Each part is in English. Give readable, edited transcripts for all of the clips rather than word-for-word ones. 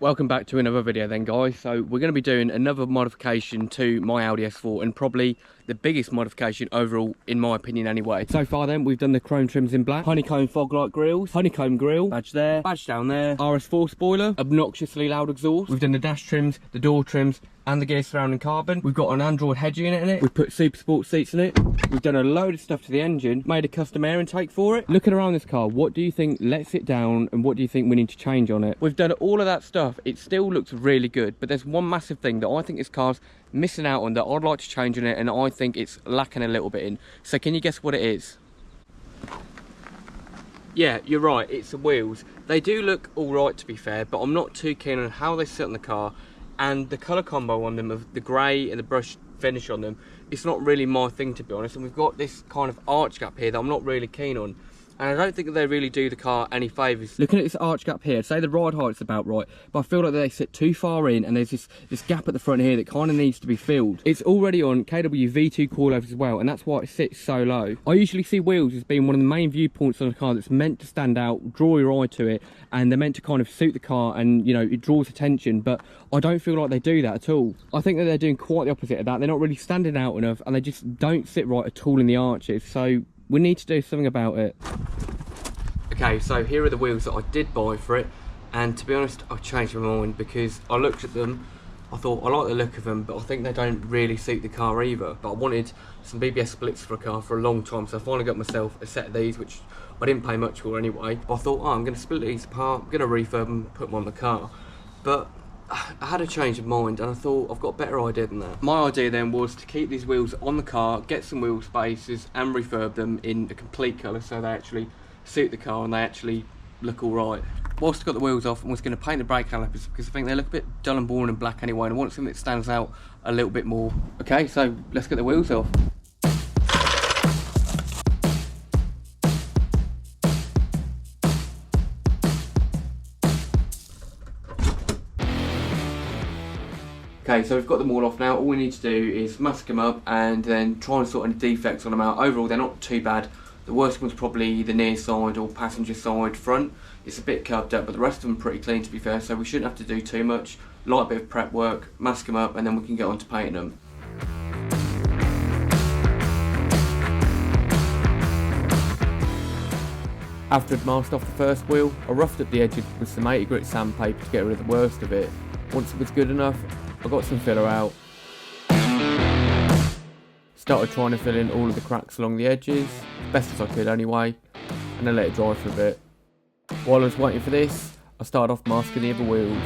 Welcome back to another video then, guys. So we're going to be doing another modification to my Audi S4, and probably the biggest modification overall, in my opinion anyway. So far then, we've done the chrome trims in black, honeycomb fog light grills, honeycomb grill, badge there, badge down there, RS4 spoiler, obnoxiously loud exhaust. We've done the dash trims, the door trims, and the gear surrounding carbon. We've got an Android head unit in it. We've put super sport seats in it. We've done a load of stuff to the engine, made a custom air intake for it. Looking around this car, what do you think lets it down, and what do you think we need to change on it? We've done all of that stuff. It still looks really good, but there's one massive thing that I think this car's missing out on that I'd like to change on it, and I think it's lacking a little bit in. So can you guess what it is? Yeah, you're right, it's the wheels. They do look all right, to be fair, but I'm not too keen on how they sit on the car, and the colour combo on them of the grey and the brush finish on them, it's not really my thing, to be honest. And we've got this kind of arch gap here that I'm not really keen on, and I don't think that they really do the car any favours. Looking at this arch gap here, I'd say the ride height's about right, but I feel like they sit too far in, and there's this gap at the front here that kind of needs to be filled. It's already on KW V2 coilovers as well, and that's why it sits so low. I usually see wheels as being one of the main viewpoints on a car that's meant to stand out, draw your eye to it, and they're meant to kind of suit the car, and you know, it draws attention, but I don't feel like they do that at all. I think that they're doing quite the opposite of that. They're not really standing out enough, and they just don't sit right at all in the arches, so we need to do something about it. Okay, so here are the wheels that I did buy for it, and to be honest, I've changed my mind because I looked at them, I thought I like the look of them, but I think they don't really suit the car either. But I wanted some BBS splits for a car for a long time, so I finally got myself a set of these, which I didn't pay much for anyway. But I thought, oh, I'm going to split these apart, I'm going to refurb them, put them on the car. But I had a change of mind, and I thought I've got a better idea than that. My idea then was to keep these wheels on the car, get some wheel spaces, and refurb them in a complete colour so they actually suit the car and they actually look all right. Whilst I got the wheels off, I was going to paint the brake calipers because I think they look a bit dull and boring in black anyway, and I want something that stands out a little bit more. Okay, so let's get the wheels off. Okay, so we've got them all off now. All we need to do is mask them up and then try and sort any defects on them out. Overall, they're not too bad. The worst one's probably the near side or passenger side front. It's a bit curved up, but the rest of them are pretty clean, to be fair, so we shouldn't have to do too much. Light bit of prep work, mask them up, and then we can get on to painting them. After I'd masked off the first wheel, I roughed up the edges with some 80 grit sandpaper to get rid of the worst of it. Once it was good enough, I got some filler out. Started trying to fill in all of the cracks along the edges, as best as I could anyway, and I let it dry for a bit. While I was waiting for this, I started off masking the other wheels.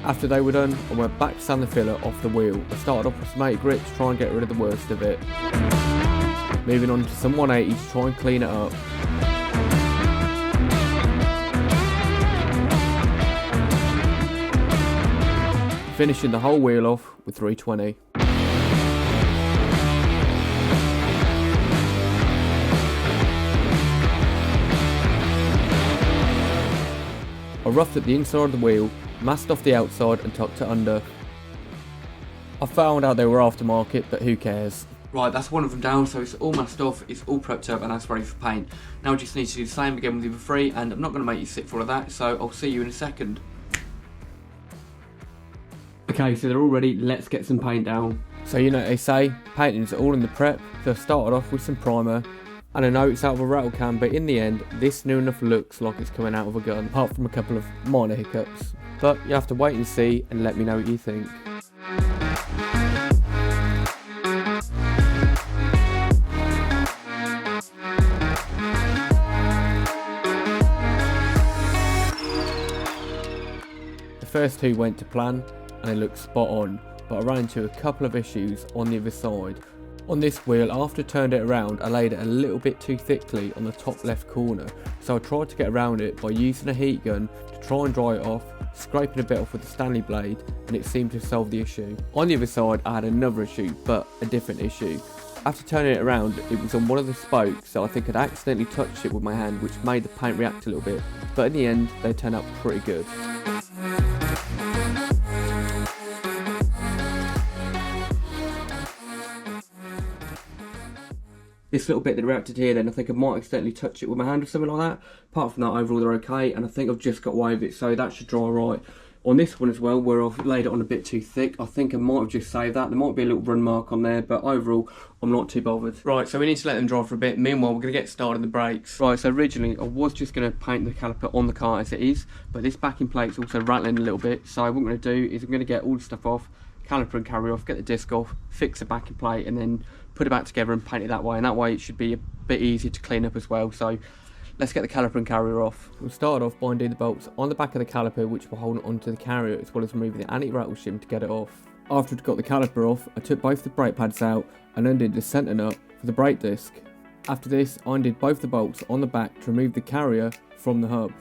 After they were done, I went back to sand the filler off the wheel. I started off with some 80 grit to try and get rid of the worst of it. Moving on to some 180 to try and clean it up. Finishing the whole wheel off with 320. I roughed up the inside of the wheel, masked off the outside and tucked it under. I found out they were aftermarket, but who cares. Right, that's one of them down, so it's all masked off, it's all prepped up, and that's ready for paint. Now we just need to do the same again with the other three, and I'm not going to make you sit for all of that, so I'll see you in a second. Okay, so they're all ready, let's get some paint down. So you know what they say, painting's all in the prep, so I started off with some primer. And I know it's out of a rattle can, but in the end, this new enough looks like it's coming out of a gun, apart from a couple of minor hiccups. But you have to wait and see, and let me know what you think. The first two went to plan, and they looked spot on, but I ran into a couple of issues on the other side. On this wheel, after I turned it around, I laid it a little bit too thickly on the top left corner, so I tried to get around it by using a heat gun to try and dry it off, scraping a bit off with the Stanley blade, and it seemed to solve the issue. On the other side, I had another issue, but a different issue. After turning it around, it was on one of the spokes, so I think I'd accidentally touched it with my hand, which made the paint react a little bit, but in the end, they turned out pretty good. This little bit that reacted here then, I think I might accidentally touch it with my hand or something like that. Apart from that, overall they're okay, and I think I've just got away with it, so that should dry right. On this one as well, where I've laid it on a bit too thick, I think I might have just saved that. There might be a little run mark on there, but overall, I'm not too bothered. Right, so we need to let them dry for a bit. Meanwhile, we're going to get started on the brakes. Right, so originally, I was just going to paint the caliper on the car as it is, but this backing plate's also rattling a little bit. So what I'm going to do is I'm going to get all the stuff off, caliper and carry off, get the disc off, fix the backing plate, and then put it back together and paint it that way. And that way, it should be a bit easier to clean up as well. So let's get the caliper and carrier off. We'll start off by unddoing the bolts on the back of the caliper which will hold onto the carrier, as well as removing the anti-rattle shim to get it off. After I'd got the caliper off, I took both the brake pads out and undid the centre nut for the brake disc. After this, I undid both the bolts on the back to remove the carrier from the hub.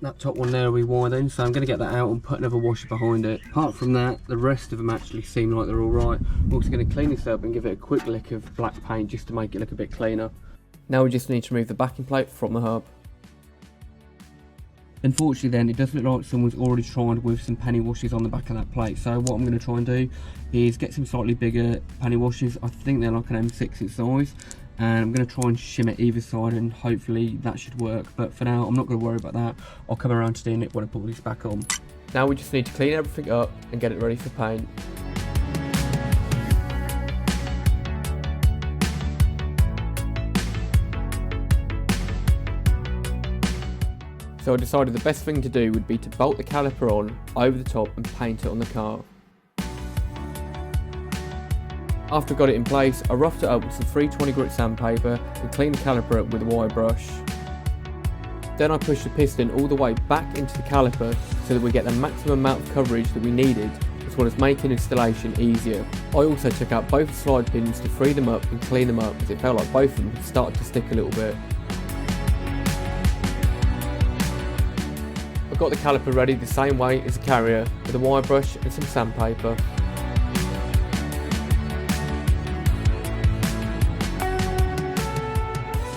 That top one there will be widened, so I'm going to get that out and put another washer behind it. Apart from that, the rest of them actually seem like they're alright. I'm also going to clean this up and give it a quick lick of black paint just to make it look a bit cleaner. Now we just need to remove the backing plate from the hub. Unfortunately then, it does look like someone's already tried with some penny washers on the back of that plate. So what I'm going to try and do is get some slightly bigger penny washers. I think they're like an M6 in size. And I'm going to try and shim it either side, and hopefully that should work. But for now, I'm not going to worry about that. I'll come around to doing it when I put this back on. Now we just need to clean everything up and get it ready for paint. So I decided the best thing to do would be to bolt the caliper on over the top and paint it on the car. After I got it in place, I roughed it up with some 320 grit sandpaper and cleaned the caliper up with a wire brush. Then I pushed the piston all the way back into the caliper so that we get the maximum amount of coverage that we needed, as well as making installation easier. I also took out both slide pins to free them up and clean them up, as it felt like both of them had started to stick a little bit. I got the caliper ready the same way as the carrier, with a wire brush and some sandpaper.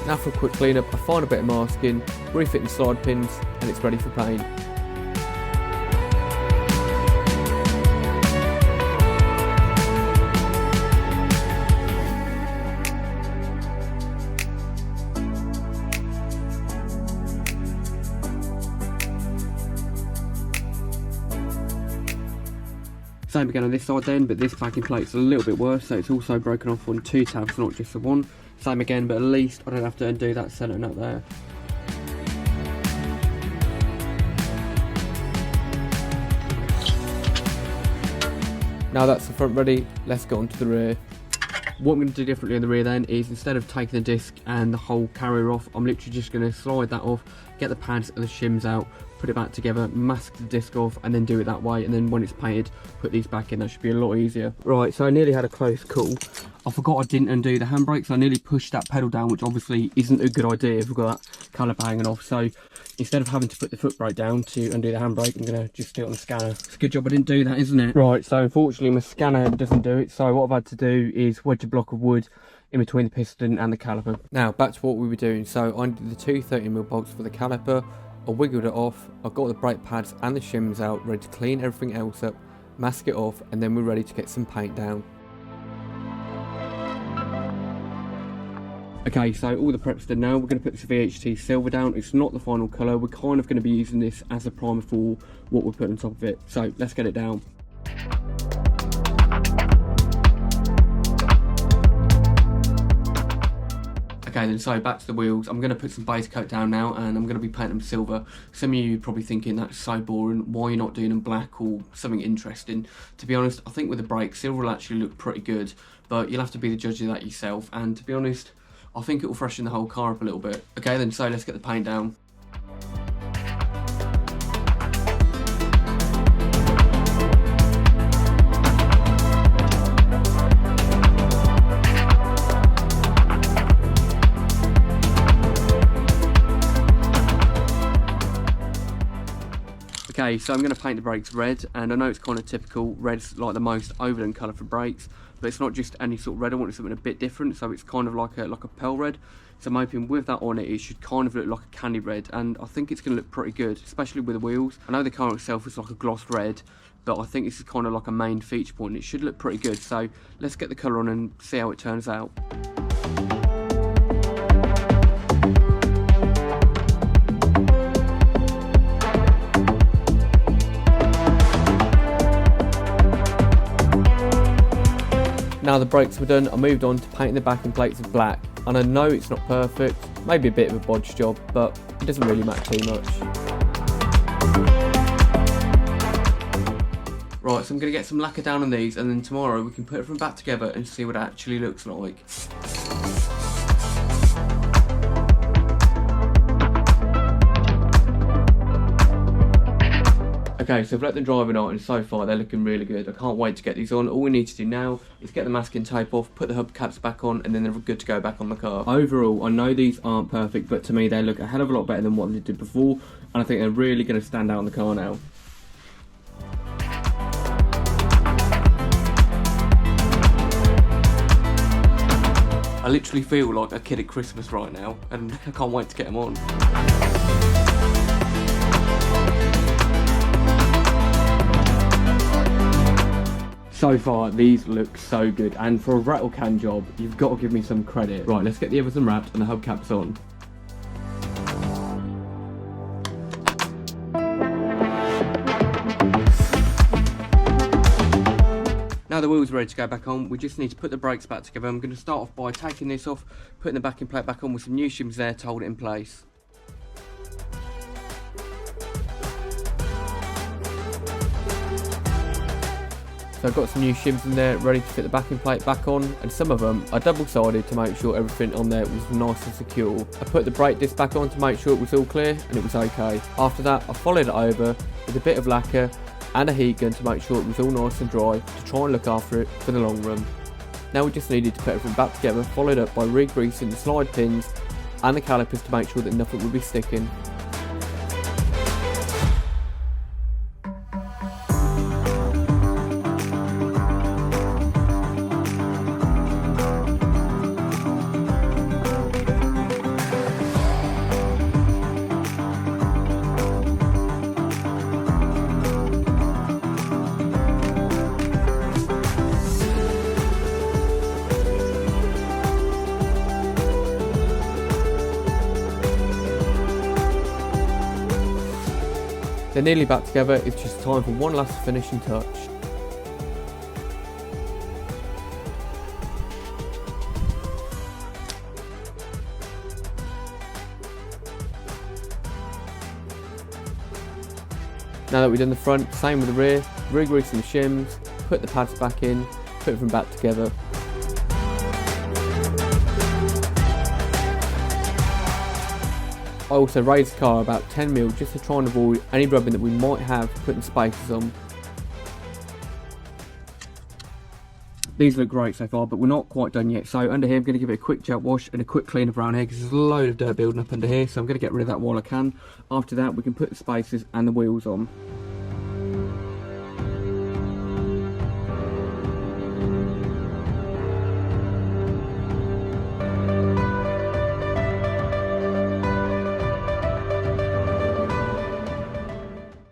Now for a quick clean up, I find a bit of masking, refit the slide pins, and it's ready for paint. Same again on this side then, but this backing plate's a little bit worse, so it's also broken off on 2 tabs, not just the one. Same again, but at least I don't have to undo that centre nut there. Now that's the front ready, let's go on to the rear. What I'm going to do differently in the rear then is, instead of taking the disc and the whole carrier off, I'm literally just going to slide that off, get the pads and the shims out, put it back together, mask the disc off, and then do it that way. And then when it's painted, put these back in. That should be a lot easier. Right, so I nearly had a close call. I forgot I didn't undo the handbrake, so I nearly pushed that pedal down, which obviously isn't a good idea if we've got that caliper hanging off. So instead of having to put the foot brake down to undo the handbrake, I'm going to just do it on the scanner. It's a good job I didn't do that, isn't it? Right, so unfortunately my scanner doesn't do it. So what I've had to do is wedge a block of wood in between the piston and the caliper. Now back to what we were doing. So I undid the 2 30mm bolts for the caliper. I wiggled it off, I got the brake pads and the shims out, ready to clean everything else up, mask it off, and then we're ready to get some paint down. Okay, so all the prep's done now. We're going to put this VHT silver down. It's not the final colour. We're kind of going to be using this as a primer for what we're putting on top of it. So let's get it down. Okay then, so back to the wheels. I'm going to put some base coat down now, and I'm going to be painting them silver. Some of you are probably thinking that's so boring, why are you not doing them black or something interesting? To be honest, I think with the brakes, silver will actually look pretty good, but you'll have to be the judge of that yourself. And to be honest, I think it will freshen the whole car up a little bit. Okay then, so let's get the paint down. Okay, so I'm going to paint the brakes red, and I know it's kind of typical, red's like the most overdone colour for brakes, but it's not just any sort of red. I wanted something a bit different, so it's kind of like a pearl red. So I'm hoping with that on it, it should kind of look like a candy red, and I think it's going to look pretty good, especially with the wheels. I know the car itself is like a gloss red, but I think this is kind of like a main feature point, and it should look pretty good. So let's get the colour on and see how it turns out. Now the brakes were done, I moved on to painting the backing plates of black, and I know it's not perfect, maybe a bit of a bodge job, but it doesn't really matter too much. Right, so I'm going to get some lacquer down on these, and then tomorrow we can put everything back together and see what it actually looks like. Okay, so I've let them dry overnight, and so far they're looking really good. I can't wait to get these on. All we need to do now is get the masking tape off, put the hubcaps back on, and then they're good to go back on the car. Overall, I know these aren't perfect, but to me they look a hell of a lot better than what they did before, and I think they're really going to stand out on the car now. I literally feel like a kid at Christmas right now, and I can't wait to get them on. So far, these look so good, and for a rattle can job, you've got to give me some credit. Right, let's get the others unwrapped and the hubcaps on. Now the wheels are ready to go back on, we just need to put the brakes back together. I'm going to start off by taking this off, putting the backing plate back on with some new shims there to hold it in place. So I've got some new shims in there ready to fit the backing plate back on, and some of them are double-sided to make sure everything on there was nice and secure. I put the brake disc back on to make sure it was all clear, and it was okay. After that, I followed it over with a bit of lacquer and a heat gun to make sure it was all nice and dry, to try and look after it for the long run. Now we just needed to put everything back together, followed up by re-greasing the slide pins and the calipers to make sure that nothing would be sticking. They're nearly back together, it's just time for one last finishing touch. Now that we've done the front, same with the rear, re-greasing the shims, put the pads back in, put everything back together. I also raised the car about 10mm just to try and avoid any rubbing that we might have putting spaces on. These look great so far, but we're not quite done yet. So under here I'm going to give it a quick jet wash and a quick clean up around here, because there's a load of dirt building up under here, so I'm going to get rid of that while I can. After that we can put the spacers and the wheels on.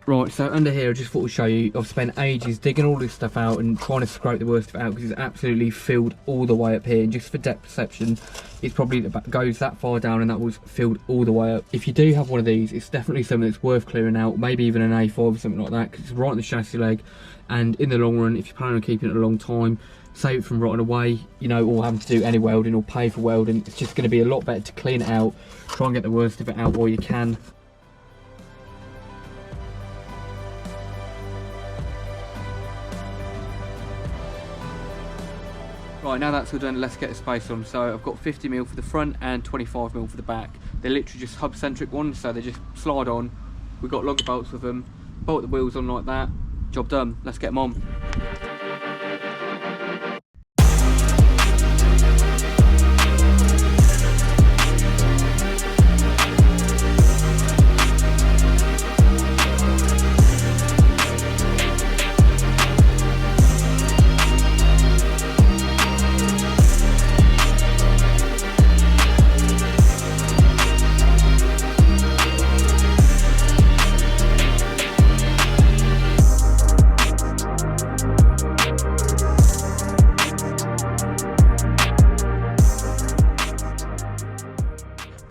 Right, so under here I just thought I'd show you, I've spent ages digging all this stuff out and trying to scrape the worst of it out, because it's absolutely filled all the way up here. And just for depth perception, it's probably goes that far down, and that was filled all the way up. If you do have one of these, it's definitely something that's worth clearing out, maybe even an A5 or something like that, because it's right in the chassis leg, and in the long run, if you plan on keeping it a long time, save it from rotting away, you know, or having to do any welding or pay for welding, it's just going to be a lot better to clean it out, try and get the worst of it out while you can. Right, now that's all done, let's get the space on. So I've got 50mm for the front and 25mm for the back. They're literally just hub-centric ones, so they just slide on. We've got logger bolts with them, bolt the wheels on like that, job done, let's get them on.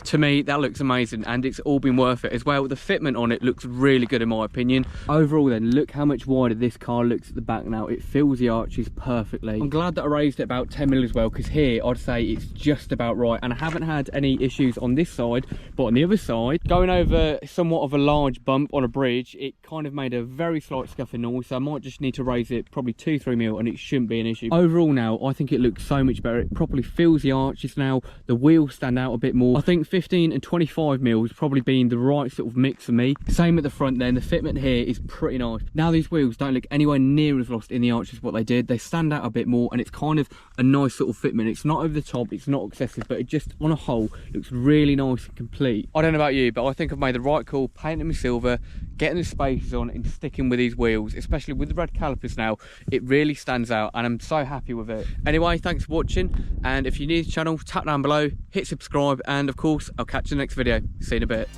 To me, that looks amazing, and it's all been worth it as well. The fitment on it looks really good in my opinion. Overall then, look how much wider this car looks at the back now. It fills the arches perfectly. I'm glad that I raised it about 10mm as well, because here I'd say it's just about right, and I haven't had any issues on this side. But on the other side, going over somewhat of a large bump on a bridge, it kind of made a very slight scuffing noise, so I might just need to raise it probably 2-3mm and it shouldn't be an issue. Overall now, I think it looks so much better. It properly fills the arches now. The wheels stand out a bit more. I think 15 and 25mm has probably been the right sort of mix for me. Same at the front then, the fitment here is pretty nice. Now these wheels don't look anywhere near as lost in the arches as what they did. They stand out a bit more, and it's kind of a nice sort of fitment. It's not over the top, it's not excessive, but it just on a whole looks really nice and complete. I don't know about you, but I think I've made the right call painting them silver, getting the spacers on and sticking with these wheels, especially with the red calipers now. It really stands out and I'm so happy with it. Anyway, thanks for watching, and if you're new to the channel, tap down below, hit subscribe, and of course I'll catch you in the next video. See you in a bit.